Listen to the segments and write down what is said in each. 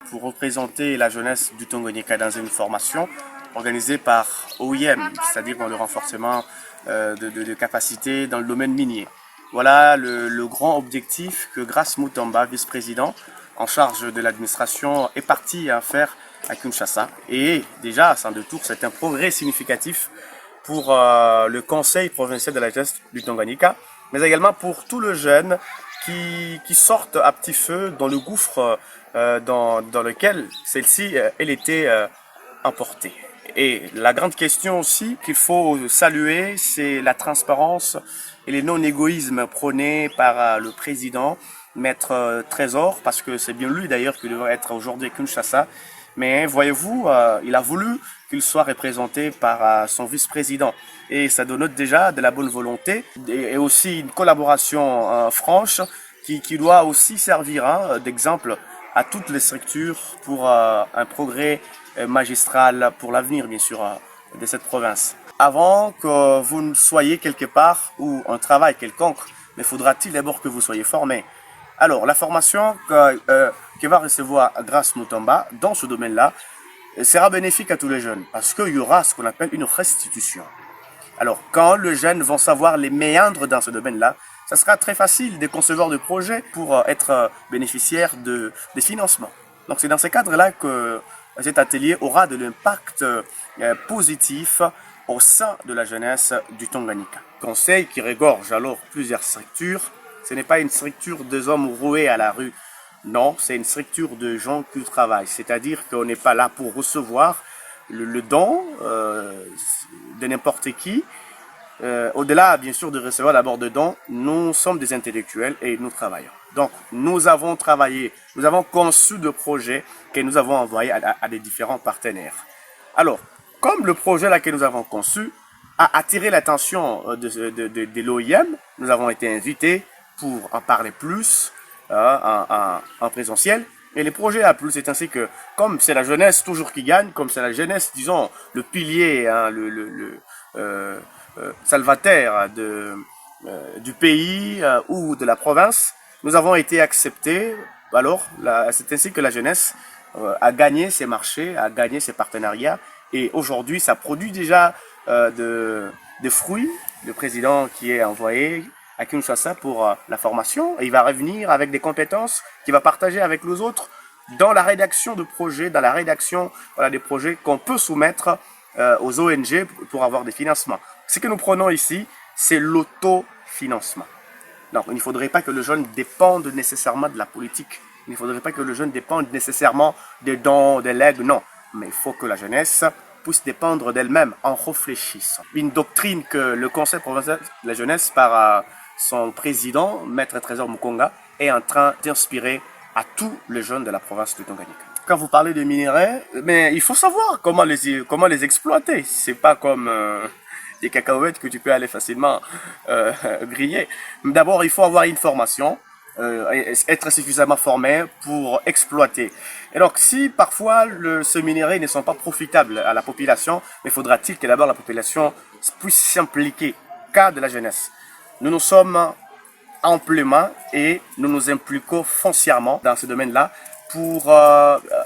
pour représenter la jeunesse du Tanganyika dans une formation organisée par OIM, c'est-à-dire dans le renforcement de capacités dans le domaine minier. Voilà le grand objectif que Grace Mutamba, vice-président en charge de l'administration, est parti à faire à Kinshasa. Et déjà, à Saint-Detour, c'est un progrès significatif pour le Conseil provincial de la jeunesse du Tanganyika, mais également pour tous les jeunes qui sortent à petit feu dans le gouffre dans lequel celle-ci elle était emportée. Et la grande question aussi qu'il faut saluer, c'est la transparence et le non-égoïsme prôné par le président, Maître Trésor, parce que c'est bien lui d'ailleurs qui devrait être aujourd'hui à Kinshasa. Mais voyez-vous, il a voulu qu'il soit représenté par son vice-président. Et ça donne déjà de la bonne volonté et aussi une collaboration franche qui doit aussi servir d'exemple à toutes les structures pour un progrès magistral pour l'avenir, bien sûr, de cette province. Avant que vous ne soyez quelque part ou un travail quelconque, mais faudra-t-il d'abord que vous soyez formé. Alors, la formation que va recevoir Grace Mutamba dans ce domaine-là sera bénéfique à tous les jeunes parce qu'il y aura ce qu'on appelle une restitution. Alors, quand les jeunes vont savoir les méandres dans ce domaine-là, ça sera très facile de concevoir des projets pour être bénéficiaires des financements. Donc, c'est dans ce cadre-là que cet atelier aura de l'impact positif au sein de la jeunesse du Tanganyika. Conseil qui regorge alors plusieurs structures. Ce n'est pas une structure des hommes roués à la rue. Non, c'est une structure de gens qui travaillent. C'est-à-dire qu'on n'est pas là pour recevoir le don de n'importe qui. Au-delà, bien sûr, de recevoir d'abord de dons, nous sommes des intellectuels et nous travaillons. Donc, nous avons travaillé, nous avons conçu des projets que nous avons envoyés à des différents partenaires. Alors, comme le projet là que nous avons conçu a attiré l'attention de l'OIM, nous avons été invités pour en parler plus en présentiel. Et les projets à plus, c'est ainsi que, comme c'est la jeunesse toujours qui gagne, comme c'est la jeunesse, disons, le pilier, salvataire du pays ou de la province, nous avons été acceptés. Alors, c'est ainsi que la jeunesse a gagné ses marchés, a gagné ses partenariats. Et aujourd'hui, ça produit déjà des fruits. Le président qui est envoyé à Kinshasa pour la formation, et il va revenir avec des compétences qu'il va partager avec les autres dans la rédaction de projets, dans la rédaction des projets qu'on peut soumettre aux ONG pour avoir des financements. Ce que nous prenons ici, c'est l'autofinancement. Donc, il ne faudrait pas que le jeune dépende nécessairement de la politique. Il ne faudrait pas que le jeune dépende nécessairement des dons, des legs, non. Mais il faut que la jeunesse puisse dépendre d'elle-même en réfléchissant. Une doctrine que le Conseil provincial de la jeunesse, par son président, Maître Trésor Mukonga, est en train d'inspirer à tous les jeunes de la province de Tanganyika. Quand vous parlez de minerais, mais il faut savoir comment les exploiter. C'est pas comme des cacahuètes que tu peux aller facilement griller. D'abord, il faut avoir une formation, être suffisamment formé pour exploiter. Et donc, si parfois ces minerais ne sont pas profitables à la population, mais faudra-t-il que d'abord la population puisse s'impliquer, cas de la jeunesse. Nous sommes amplement et nous nous impliquons foncièrement dans ce domaine-là pour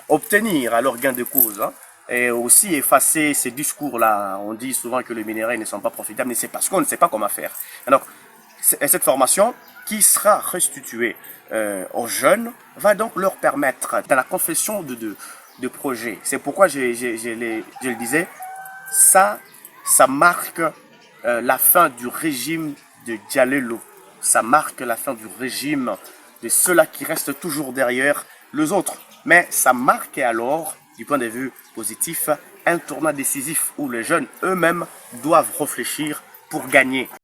obtenir alors gain de cause et aussi effacer ces discours-là. On dit souvent que les minerais ne sont pas profitables, mais c'est parce qu'on ne sait pas comment faire. Alors, cette formation qui sera restituée aux jeunes va donc leur permettre, dans la confection de projets, c'est pourquoi je le disais, ça marque la fin du régime de Diallo. Ça marque la fin du régime de ceux-là qui restent toujours derrière les autres. Mais ça marque alors, du point de vue positif, un tournant décisif où les jeunes eux-mêmes doivent réfléchir pour gagner.